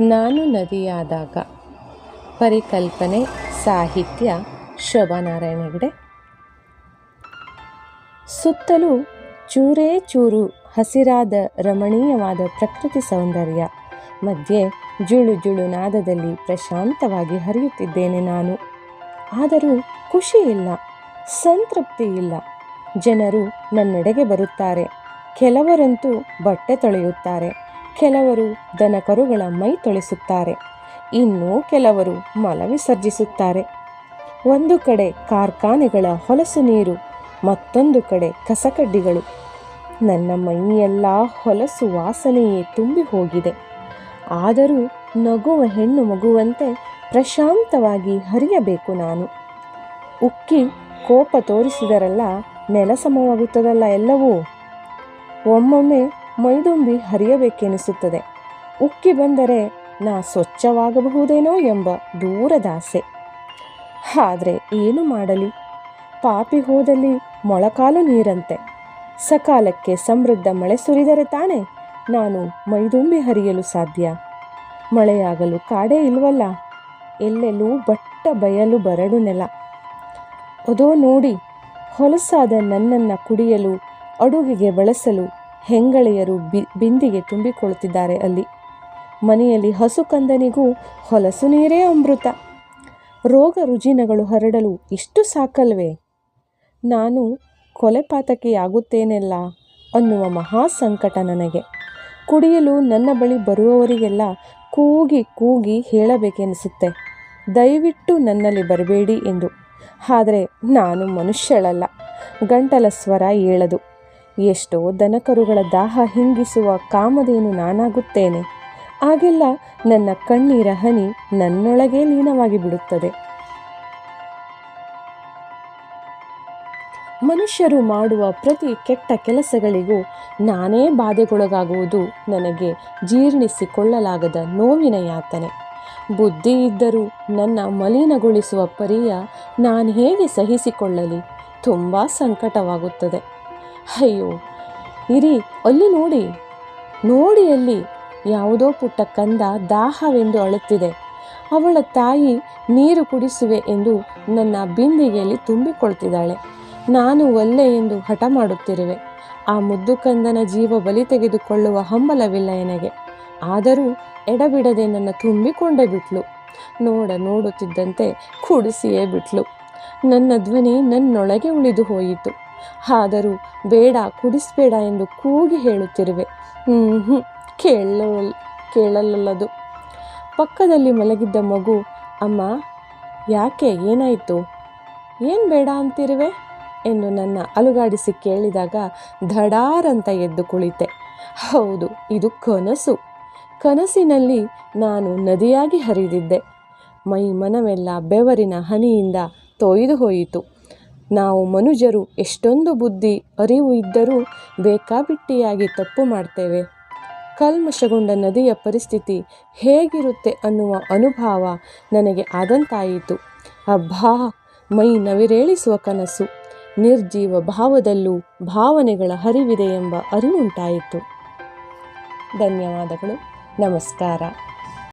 ನಾನು ನದಿಯಾದಾಗ. ಪರಿಕಲ್ಪನೆ ಸಾಹಿತ್ಯ ಶೋಭಾನಾರಾಯಣ ಹೆಗಡೆ. ಸುತ್ತಲೂ ಚೂರೇ ಚೂರು ಹಸಿರಾದ ರಮಣೀಯವಾದ ಪ್ರಕೃತಿ ಸೌಂದರ್ಯ ಮಧ್ಯೆ ಜುಳು ಜುಳು ನಾದದಲ್ಲಿ ಪ್ರಶಾಂತವಾಗಿ ಹರಿಯುತ್ತಿದ್ದೇನೆ ನಾನು. ಆದರೂ ಖುಷಿ ಇಲ್ಲ, ಸಂತೃಪ್ತಿ ಇಲ್ಲ. ಜನರು ನನ್ನೆಡೆಗೆ ಬರುತ್ತಾರೆ. ಕೆಲವರಂತೂ ಬಟ್ಟೆ ತೊಳೆಯುತ್ತಾರೆ, ಕೆಲವರು ದನಕರುಗಳ ಮೈ ತೊಳೆಸುತ್ತಾರೆ, ಇನ್ನೂ ಕೆಲವರು ಮಲ ವಿಸರ್ಜಿಸುತ್ತಾರೆ. ಒಂದು ಕಡೆ ಕಾರ್ಖಾನೆಗಳ ಹೊಲಸು ನೀರು, ಮತ್ತೊಂದು ಕಡೆ ಕಸಕಡ್ಡಿಗಳು. ನನ್ನ ಮೈಯೆಲ್ಲ ಹೊಲಸು ವಾಸನೆಯೇ ತುಂಬಿ ಹೋಗಿದೆ. ಆದರೂ ನಗುವ ಹೆಣ್ಣು ಮಗುವಂತೆ ಪ್ರಶಾಂತವಾಗಿ ಹರಿಯಬೇಕು ನಾನು. ಉಕ್ಕಿ ಕೋಪ ತೋರಿಸಿದರಲ್ಲ ನೆಲಸಮವಾಗುತ್ತದಲ್ಲ ಎಲ್ಲವೂ. ಒಮ್ಮೊಮ್ಮೆ ಮೈದುಂಬಿ ಹರಿಯಬೇಕೆನಿಸುತ್ತದೆ. ಉಕ್ಕಿ ಬಂದರೆ ನಾ ಸ್ವಚ್ಛವಾಗಬಹುದೇನೋ ಎಂಬ ದೂರದಾಸೆ. ಆದರೆ ಏನು ಮಾಡಲಿ, ಪಾಪಿ ಹೋದಲ್ಲಿ ಮೊಳಕಾಲು ನೀರಂತೆ. ಸಕಾಲಕ್ಕೆ ಸಮೃದ್ಧ ಮಳೆ ಸುರಿದರೆ ತಾನೇ ನಾನು ಮೈದುಂಬಿ ಹರಿಯಲು ಸಾಧ್ಯ. ಮಳೆಯಾಗಲು ಕಾಡೇ ಇಲ್ವಲ್ಲ, ಎಲ್ಲೆಲ್ಲೂ ಬಟ್ಟ ಬಯಲು ಬರಡು ನೆಲ. ಅದೋ ನೋಡಿ, ಹೊಲಸಾದ ನನ್ನನ್ನು ಕುಡಿಯಲು ಅಡುಗೆಗೆ ಬಳಸಲು ಹೆಂಗಳೆಯರು ಬಿಂದಿಗೆ ತುಂಬಿಕೊಳ್ಳುತ್ತಿದ್ದಾರೆ ಅಲ್ಲಿ. ಮನೆಯಲ್ಲಿ ಹಸು ಕಂದನಿಗೂ ಹೊಲಸು ನೀರೇ ಅಮೃತ. ರೋಗ ರುಜಿನಗಳು ಹರಡಲು ಇಷ್ಟು ಸಾಕಲ್ವೇ? ನಾನು ಕೊಲೆಪಾತಕಿಯಾಗುತ್ತೇನೆಲ್ಲ ಅನ್ನುವ ಮಹಾ ಸಂಕಟ ನನಗೆ. ಕುಡಿಯಲು ನನ್ನ ಬಳಿ ಬರುವವರಿಗೆಲ್ಲ ಕೂಗಿ ಕೂಗಿ ಹೇಳಬೇಕೆನಿಸುತ್ತೆ, ದಯವಿಟ್ಟು ನನ್ನಲ್ಲಿ ಬರಬೇಡಿ ಎಂದು. ಆದರೆ ನಾನು ಮನುಷ್ಯಳಲ್ಲ, ಗಂಟಲ ಸ್ವರ ಏಳದು. ಎಷ್ಟೋ ದನಕರುಗಳ ದಾಹ ಹಿಂಗಿಸುವ ಕಾಮಧೇನು ನಾನಾಗುತ್ತೇನೆ. ಆಗೆಲ್ಲ ನನ್ನ ಕಣ್ಣೀರ ಹನಿ ನನ್ನೊಳಗೇ ಲೀನವಾಗಿ ಬಿಡುತ್ತದೆ. ಮನುಷ್ಯರು ಮಾಡುವ ಪ್ರತಿ ಕೆಟ್ಟ ಕೆಲಸಗಳಿಗೂ ನಾನೇ ಬಾಧೆಗೊಳಗಾಗುವುದು ನನಗೆ ಜೀರ್ಣಿಸಿಕೊಳ್ಳಲಾಗದ ನೋವಿನ ಯಾತನೆ. ಬುದ್ಧಿ ಇದ್ದರೂ ನನ್ನ ಮಲಿನಗೊಳಿಸುವ ಪರಿಯ ನಾನು ಹೇಗೆ ಸಹಿಸಿಕೊಳ್ಳಲಿ? ತುಂಬ ಸಂಕಟವಾಗುತ್ತದೆ. ಅಯ್ಯೋ, ಇರಿ ಅಲ್ಲಿ ನೋಡಿ, ನೋಡಿ ಅಲ್ಲಿ ಯಾವುದೋ ಪುಟ್ಟ ಕಂದ ದಾಹವೆಂದು ಅಳುತ್ತಿದೆ. ಅವಳ ತಾಯಿ ನೀರು ಕುಡಿಸುವೆ ಎಂದು ನನ್ನ ಬಿಂದಿಗೆಯಲ್ಲಿ ತುಂಬಿಕೊಳ್ತಿದ್ದಾಳೆ. ನಾನು ಒಲ್ಲೆ ಎಂದು ಹಠ ಮಾಡುತ್ತಿರುವೆ. ಆ ಮುದ್ದು ಕಂದನ ಜೀವ ಬಲಿ ತೆಗೆದುಕೊಳ್ಳುವ ಹಂಬಲವಿಲ್ಲ ನನಗೆ. ಆದರೂ ಎಡಬಿಡದೆ ನನ್ನ ತುಂಬಿಕೊಂಡೇ ಬಿಟ್ಲು. ನೋಡುತ್ತಿದ್ದಂತೆ ಕುಡಿಸಿಯೇ ಬಿಟ್ಲು. ನನ್ನ ಧ್ವನಿ ನನ್ನೊಳಗೆ ಉಳಿದು ಹೋಯಿತು. ಆದರೂ ಬೇಡ, ಕುಡಿಸ್ಬೇಡ ಎಂದು ಕೂಗಿ ಹೇಳುತ್ತಿರುವೆ. ಕೇಳಲದು. ಪಕ್ಕದಲ್ಲಿ ಮಲಗಿದ್ದ ಮಗು, ಅಮ್ಮ ಯಾಕೆ, ಏನಾಯಿತು, ಏನು ಬೇಡ ಅಂತಿರುವೆ ಎಂದು ನನ್ನ ಅಲುಗಾಡಿಸಿ ಕೇಳಿದಾಗ ಧಡಾರಂತ ಎದ್ದು ಕುಳಿತೆ. ಹೌದು, ಇದು ಕನಸು. ಕನಸಿನಲ್ಲಿ ನಾನು ನದಿಯಾಗಿ ಹರಿದಿದ್ದೆ. ಮೈ ಮನವೆಲ್ಲ ಬೆವರಿನ ಹನಿಯಿಂದ ತೊಯ್ದು ಹೋಯಿತು. ನಾವು ಮನುಜರು ಎಷ್ಟೊಂದು ಬುದ್ಧಿ ಅರಿವು ಇದ್ದರೂ ಬೇಕಾಬಿಟ್ಟಿಯಾಗಿ ತಪ್ಪು ಮಾಡ್ತೇವೆ. ಕಲ್ಮಶಗೊಂಡ ನದಿಯ ಪರಿಸ್ಥಿತಿ ಹೇಗಿರುತ್ತೆ ಅನ್ನುವ ಅನುಭವ ನನಗೆ ಆದಂತಾಯಿತು. ಅಬ್ಬಾ, ಮೈ ನವಿರೇಳಿಸುವ ಕನಸು. ನಿರ್ಜೀವ ಭಾವದಲ್ಲೂ ಭಾವನೆಗಳ ಹರಿವಿದೆ ಎಂಬ ಅರಿವುಂಟಾಯಿತು. ಧನ್ಯವಾದಗಳು. ನಮಸ್ಕಾರ.